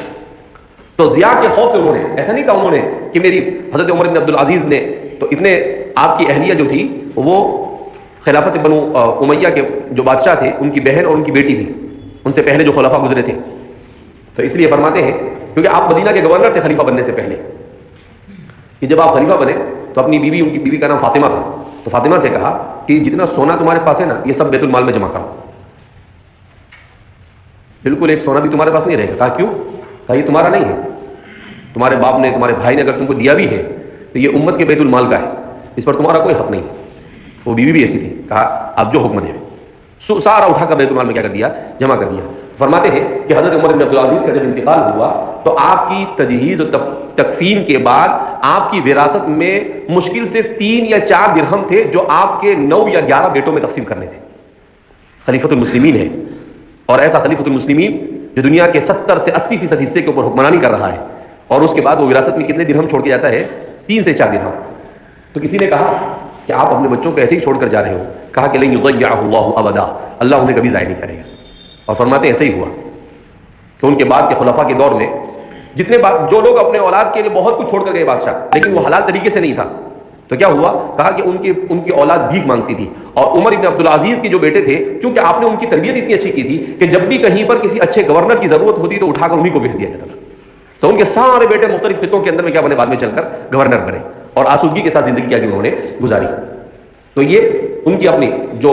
تو ضیاء کے خوف سے انہوں نے ایسا نہیں کہا انہوں نے کہ میری حضرت عمر بن عبدالعزیز نے تو اتنے، آپ کی اہلیہ جو تھی وہ خلافت بنو امیہ کے جو بادشاہ تھے ان کی بہن اور ان کی بیٹی تھی، ان سے پہلے جو خلفاء گزرے تھے، تو اس لیے فرماتے ہیں کیونکہ آپ مدینہ کے گورنر تھے خلیفہ بننے سے پہلے، کہ جب آپ خلیفہ بنے تو اپنی بیوی، ان کی بیوی کا نام فاطمہ تھا، تو فاطمہ سے کہا کہ جتنا سونا تمہارے پاس ہے نا یہ سب بیت المال میں جمع کرو، بالکل ایک سونا بھی تمہارے پاس نہیں رہے گا۔ کہا کیوں؟ کہا یہ تمہارا نہیں ہے، تمہارے باپ نے، تمہارے بھائی نے اگر تم کو دیا بھی ہے تو یہ امت کے بیت المال کا ہے، اس پر تمہارا کوئی حق نہیں۔ وہ بیوی بھی ایسی تھی، کہا آپ جو حکم دیں، سارا اٹھا کر بیت المال میں کیا کر دیا؟ جمع کر دیا۔ فرماتے ہیں کہ حضرت عمر بن عبدالعزیز کا جب انتقال ہوا تو آپ کی تجہیز و تکفین کے بعد آپ کی وراثت میں مشکل سے 3 یا 4 درہم تھے جو آپ کے 9 یا 11 بیٹوں میں تقسیم کرنے تھے۔ خلیفۃ المسلمین ہے، اور ایسا خلیفۃ المسلمین جو دنیا کے 70 سے 80% حصے کے اوپر حکمرانی کر رہا ہے، اور اس کے بعد وہ وراثت میں کتنے درہم چھوڑ کے جاتا ہے؟ 3 سے 4 درہم۔ تو کسی نے کہا کہ آپ اپنے بچوں کو ایسے ہی چھوڑ کر جا رہے ہو؟ کہا کہ لن یضیعہ اللہ ابدا، اللہ انہیں کبھی ضائع نہیں کرے گا۔ اور فرماتے ایسے ہی ہوا کہ ان کے بعد کے خلفاء کے دور میں جتنے جو لوگ اپنے اولاد کے لیے بہت کچھ چھوڑ کر گئے بادشاہ، لیکن وہ حلال طریقے سے نہیں تھا، تو کیا ہوا؟ کہا کہ ان کی اولاد بھیک مانگتی تھی، اور عمر ابن عبدالعزیز کے جو بیٹے تھے، چونکہ آپ نے ان کی تربیت اتنی اچھی کی تھی کہ جب بھی کہیں پر کسی اچھے گورنر کی ضرورت ہوتی تو اٹھا کر انہیں کو بھیج دیا جاتا تھا۔ تو ان کے سارے بیٹے مختلف خطوں کے اندر میں کیا بنے، بعد میں چل کر گورنر بنے، اور آسودگی کے ساتھ زندگی کیا کہ انہوں نے گزاری۔ تو یہ ان کی اپنی جو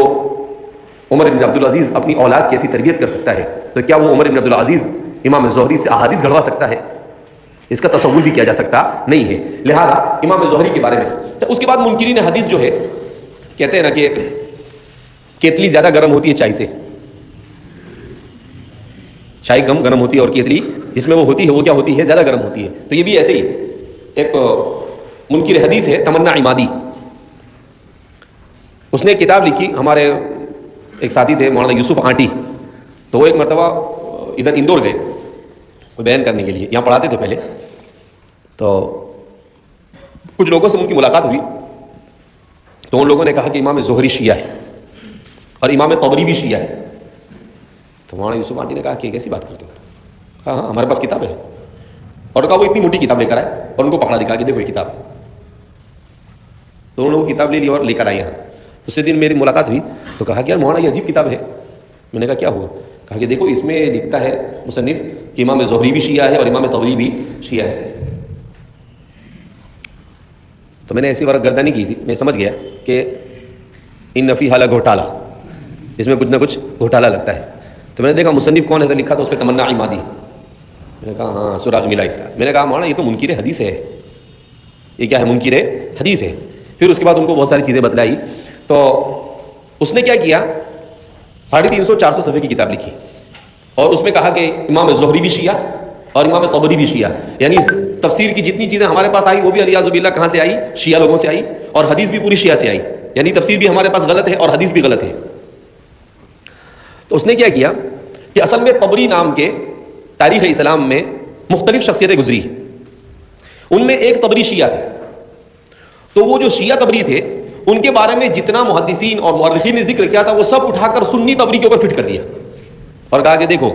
عمر بن عبدالعزیز اپنی اولاد کی ایسی تربیت کر سکتا ہے، تو کیا وہ عمر بن عبدالعزیز امام زہری سے احادیث گھڑوا سکتا ہے؟ اس کا تصور بھی کیا جا سکتا نہیں ہے۔ لہذا امام زہری کے بارے میں اس کے بعد منکرین حدیث جو ہے کہتے ہیں نا کہ کیتلی زیادہ گرم ہوتی ہے چائے سے، چائے کم گرم ہوتی ہے اور کیتلی جس میں وہ ہوتی ہے وہ کیا ہوتی ہے؟ زیادہ گرم ہوتی ہے۔ تو یہ بھی ایسے ہی ایک منکر حدیث ہے تمنا عمادی، اس نے کتاب لکھی، ہمارے ایک ساتھی تھے مولانا یوسف آنٹی، تو وہ ایک مرتبہ ادھر اندور گئے کوئی بیان کرنے کے لیے، یہاں پڑھاتے تھے پہلے، تو کچھ لوگوں سے ان کی ملاقات ہوئی، تو ان لوگوں نے کہا کہ امام زہری شیعہ ہے اور امام طبری بھی شیعہ ہے۔ تو مولانا یوسف آنٹی نے کہا کہ کیسی بات کرتے ہو؟ کہا ہاں ہمارے پاس کتاب ہے، اور کہا وہ اتنی موٹی کتاب لے کر آئے اور ان کو پکڑا دکھا کہ دیکھو یہ کتاب ہے۔ تو ان لوگوں کتاب لے لی اور لے کر آئے یہاں۔ اسی دن میری ملاقات ہوئی تو کہا کہ یار مولانا یہ عجیب کتاب ہے۔ میں نے کہا کیا ہوا؟ کہا کہ دیکھو اس میں لکھتا ہے مصنف کہ امام زہری بھی شیعہ ہے اور امام طبری بھی شیعہ ہے۔ تو میں نے ایسی ورق گردانی کی تھی، میں سمجھ گیا کہ ان فیہا لگھوٹالہ، اس میں کچھ نہ کچھ گھوٹالہ لگتا ہے۔ تو میں نے دیکھا مصنف کون ہے تو لکھا تو اس پہ تمنا عمادی۔ میں نے کہا ہاں سراج ملا اس کا۔ میں نے کہا مولانا یہ تو منکر حدیث ہے، یہ کیا ہے؟ منکر حدیث ہے۔ پھر اس کے بعد ان کو بہت ساری چیزیں بتلائی، تو اس نے کیا کیا 350-400 صفحے کی کتاب لکھی، اور اس میں کہا کہ امام زہری بھی شیعہ اور امام طبری بھی شیعہ، یعنی تفسیر کی جتنی چیزیں ہمارے پاس آئی وہ بھی علیاذ باللہ کہاں سے آئی؟ شیعہ لوگوں سے آئی، اور حدیث بھی پوری شیعہ سے آئی، یعنی تفسیر بھی ہمارے پاس غلط ہے اور حدیث بھی غلط ہے۔ تو اس نے کیا کیا کہ اصل میں طبری نام کے تاریخ اسلام میں مختلف شخصیتیں گزری، ان میں ایک طبری شیعہ تھے، تو وہ جو شیعہ طبری تھے ان کے بارے میں جتنا محدثین اور مورخین نے ذکر کیا تھا وہ سب اٹھا کر سنی طبری کے اوپر فٹ کر دیا، اور کہا کہ دیکھو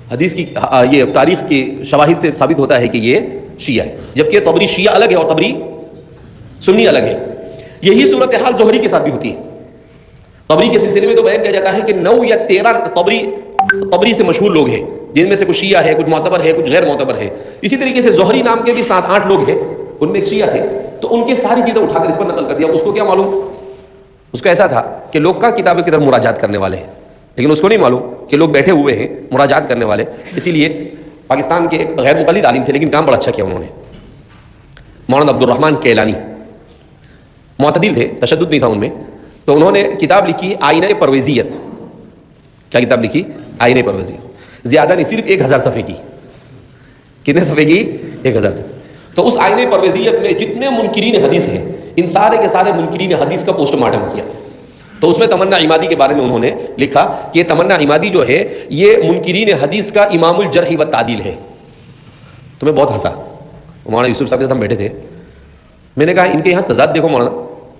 حدیث کی یہ تاریخ کی شواہد سے ثابت ہوتا ہے کہ یہ شیعہ ہے، جبکہ طبری شیعہ الگ ہے اور طبری سنی الگ ہے۔ یہی صورتحال زہری کے ساتھ بھی ہوتی ہے۔ طبری کے سلسلے میں تو بیان کیا جاتا ہے کہ 9 یا 13 طبری سے مشہور لوگ ہیں، جن میں سے کچھ شیعہ ہے، کچھ معتبر ہے، کچھ غیر معتبر ہے۔ اسی طریقے سے زہری نام کے بھی 7-8 لوگ ہیں، ان میں ایک شیعہ تھے، تو ان کے ساری چیزیں اٹھا کر اس پر نقل کر دیا۔ اس کو کیا معلوم؟ اس کو ایسا تھا کہ لوگ کا کتابیں کی طرف مراجعات کرنے والے ہیں، لیکن اس کو نہیں معلوم کہ لوگ بیٹھے ہوئے ہیں مراجعات کرنے والے۔ اسی لیے پاکستان کے ایک غیر مقلد عالم تھے، لیکن کام بڑا اچھا کیا انہوں نے، مولانا عبد الرحمن کیلانی، معتدل تھے، تشدد نہیں تھا ان میں۔ تو انہوں نے کتاب لکھی آئینہ پرویزیت۔ کیا کتاب لکھی؟ آئینہ پرویزیت۔ زیادہ نہیں، صرف 1000 صفحے کی۔ کتنے صفحے کی؟ 1000 صفحے۔ تو اس آئینہ پرویزیت میں جتنے منکرین حدیث ہیں، ان سارے کے سارے منکرین حدیث کا پوسٹ مارٹم کیا۔ تو اس میں تمنا عمادی کے بارے میں انہوں نے لکھا کہ تمنا عمادی جو ہے یہ منکرین حدیث کا امام الجرح و تعدیل ہے۔ تو میں بہت ہنسا، مولانا یوسف صاحب کے ساتھ ہم بیٹھے تھے، میں نے کہا ان کے یہاں تضاد دیکھو مولانا۔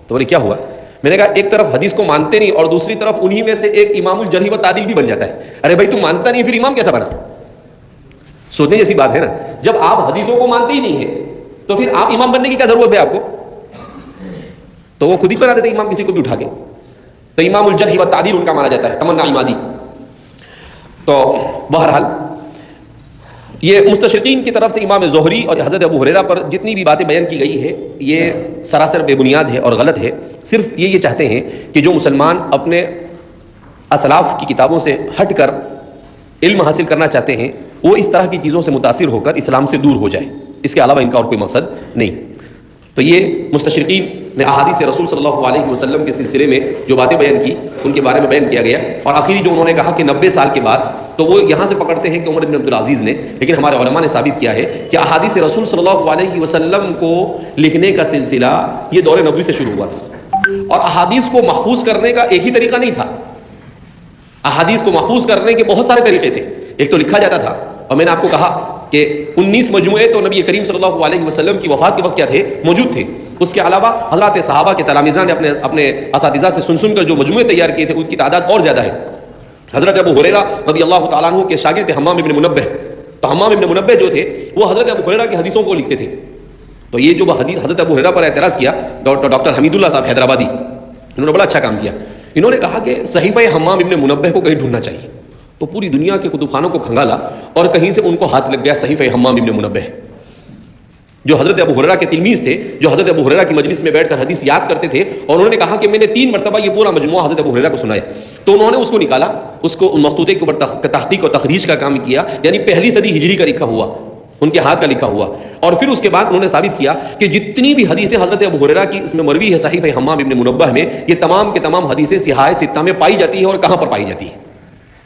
تو بولے کیا ہوا؟ میں نے کہا ایک طرف حدیث کو مانتے نہیں اور دوسری طرف انہی میں سے ایک امام الجرح و تعدیل بھی بن جاتا ہے۔ ارے بھائی تم مانتا نہیں پھر امام کیسا بنا؟ سوچنے جیسی بات ہے نا۔ جب آپ حدیثوں کو مانتے ہی نہیں ہیں تو پھر آپ امام بننے کی کیا ضرورت ہے آپ کو؟ تو وہ خود ہی بنا دیتے امام کسی کو بھی اٹھا کے۔ تو امام الجرح و تعدیل ان کا مانا جاتا ہے، تمنا عمادی۔ تو بہرحال یہ مستشرقین کی طرف سے امام زہری اور حضرت ابو ہریرہ پر جتنی بھی باتیں بیان کی گئی ہے یہ سراسر بے بنیاد ہے اور غلط ہے۔ صرف یہ چاہتے ہیں کہ جو مسلمان اپنے اسلاف کی کتابوں سے ہٹ کر علم حاصل کرنا چاہتے ہیں وہ اس طرح کی چیزوں سے متاثر ہو کر اسلام سے دور ہو جائے، اس کے علاوہ ان کا اور کوئی مقصد نہیں۔ تو یہ مستشرقین نے احادیث رسول صلی اللہ علیہ وسلم کے سلسلے میں جو باتیں بیان کی ان کے بارے میں بیان کیا گیا، اور آخری جو انہوں نے کہا کہ 90 سال کے بعد، تو وہ یہاں سے پکڑتے ہیں کہ عمر بن عبدالعزیز نے، لیکن ہمارے علماء نے ثابت کیا ہے کہ احادیث رسول صلی اللہ علیہ وسلم کو لکھنے کا سلسلہ یہ دور نبوی سے شروع ہوا تھا، اور احادیث کو محفوظ کرنے کا ایک ہی طریقہ نہیں تھا۔ احادیث کو محفوظ کرنے کے بہت سارے طریقے تھے۔ ایک تو لکھا جاتا تھا، اور میں نے آپ کو کہا کہ 19 مجموعے تو نبی کریم صلی اللہ علیہ وسلم کی وفات کے وقت کیا تھے؟ موجود تھے۔ اس کے علاوہ حضرات صحابہ کے تلامذہ نے اپنے اساتذہ سے سن کر جو مجموعے تیار کیے تھے ان کی تعداد اور زیادہ ہے۔ حضرت ابو ہریرہ رضی اللہ تعالیٰ عنہ کے شاگرد حمام ابن منبہ، تو حمام ابن منبہ جو تھے وہ حضرت ابو ہریرہ کی حدیثوں کو لکھتے تھے۔ تو یہ جو حدیث حضرت ابو ہریرہ پر اعتراض کیا ڈاکٹر حمید اللہ صاحب حیدرآبادی، انہوں نے بڑا اچھا کام کیا۔ انہوں نے کہا کہ صحیفہ حمام ابن منبہ کو کہیں ڈھونڈنا چاہیے، تو پوری دنیا کے کتب خانوں کو کھنگالا اور کہیں سے ان کو ہاتھ لگ گیا صحیفہ حمام ابن منبہ، جو حضرت ابو ہریرہ کے تلمیذ تھے، جو حضرت ابو ہریرہ کی مجلس میں بیٹھ کر حدیث یاد کرتے تھے، اور انہوں نے کہا کہ میں نے 3 مرتبہ یہ پورا مجموعہ حضرت ابو ہریرہ کو سنایا۔ تو انہوں نے اس کو نکالا، اس کو ان مخطوطے کے اوپر تحقیق اور تخریج کا کام کیا، یعنی 1 صدی ہجری کا لکھا ہوا، ان کے ہاتھ کا لکھا ہوا، اور پھر اس کے بعد انہوں نے ثابت کیا کہ جتنی بھی حدیثیں حضرت ابو ہریرہ کی اس میں مروی ہے صحیفہ حمام ابن منبہ میں، یہ تمام کے تمام حدیثیں صحاح ستہ میں پائی جاتی ہے۔ اور کہاں پر پائی جاتی ہے؟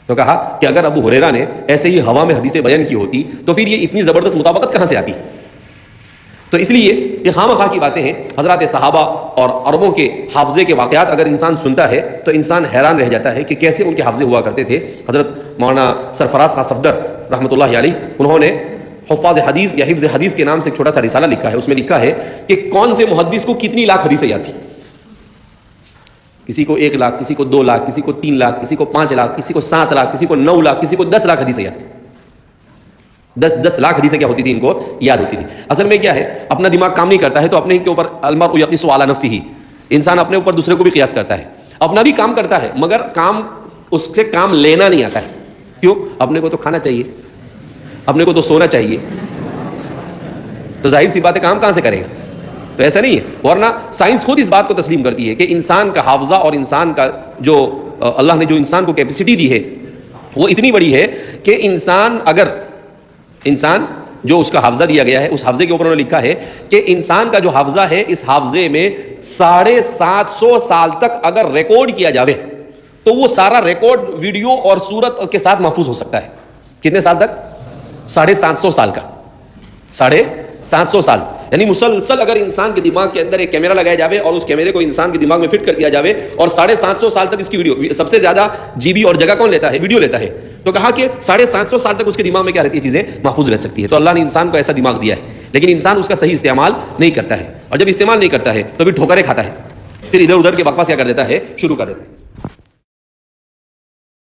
تو کہا کہ اگر ابو ہریرہ نے ایسے ہی ہوا میں حدیثیں بیان کی ہوتی تو پھر یہ اتنی زبردست مطابقت کہاں سے آتی؟ تو اس لیے یہ خام خواہ کی باتیں ہیں۔ حضرات صحابہ اور عربوں کے حافظے کے واقعات اگر انسان سنتا ہے تو انسان حیران رہ جاتا ہے کہ کیسے ان کے حافظے ہوا کرتے تھے۔ حضرت مولانا سرفراز خان صفدر رحمۃ اللہ علیہ، انہوں نے حفاظ حدیث یا حفظ حدیث کے نام سے ایک چھوٹا سا رسالہ لکھا ہے۔ اس میں لکھا ہے کہ کون سے محدث کو کتنی لاکھ حدیثیں یاد تھی۔ کسی کو 1 لاکھ، کسی کو 2 لاکھ، کسی کو 3 لاکھ، کسی کو 5 لاکھ، کسی کو 7 لاکھ، کسی کو 9 لاکھ، کسی کو 10 لاکھ حدیثیں یاد تھی۔ 10 لاکھ حدیثیں کیا ہوتی تھی؟ ان کو یاد ہوتی تھی۔ اصل میں کیا ہے، اپنا دماغ کام نہیں کرتا ہے تو اپنے کے اوپر المرء یقیس علی نفسہ، انسان اپنے اوپر دوسرے کو بھی قیاس کرتا ہے۔ اپنا بھی کام کرتا ہے مگر کام اس سے کام لینا نہیں آتا ہے۔ کیوں؟ اپنے کو تو کھانا چاہیے، اپنے کو تو سونا چاہیے، تو ظاہر سی بات ہے کام کہاں سے کرے گا؟ تو ایسا نہیں ہے۔ ورنہ سائنس خود اس بات کو تسلیم کرتی ہے کہ انسان کا حافظہ اور انسان کا جو اللہ نے جو انسان کو کیپیسٹی دی ہے وہ اتنی بڑی ہے کہ انسان جو اس کا حافظہ دیا گیا ہے، اس حافظے کے اوپر انہوں نے لکھا ہے کہ انسان کا جو حافظہ ہے اس حافظے میں 750 سال تک اگر ریکارڈ کیا جاوے تو وہ سارا ریکارڈ ویڈیو اور صورت کے ساتھ محفوظ ہو سکتا ہے۔ کتنے سال تک؟ 750 سال کا، 750 سال، یعنی مسلسل اگر انسان کے دماغ کے اندر ایک کیمرہ لگایا جاوے اور اس کیمرے کو انسان کے دماغ میں فٹ کر دیا جاوے اور 750 سال تک اس کی ویڈیو، سب سے زیادہ جی بی اور جگہ کون لیتا ہے؟ ویڈیو لیتا ہے۔ تو کہا کہ 750 سال تک اس کے دماغ میں کیا رہتی ہے؟ چیزیں محفوظ رہ سکتی ہے۔ تو اللہ نے انسان کو ایسا دماغ دیا ہے، لیکن انسان اس کا صحیح استعمال نہیں کرتا ہے، اور جب استعمال نہیں کرتا ہے تو پھر ٹھوکریں کھاتا ہے، پھر ادھر ادھر کے بکواس کیا کر دیتا ہے؟ شروع کر دیتا ہے۔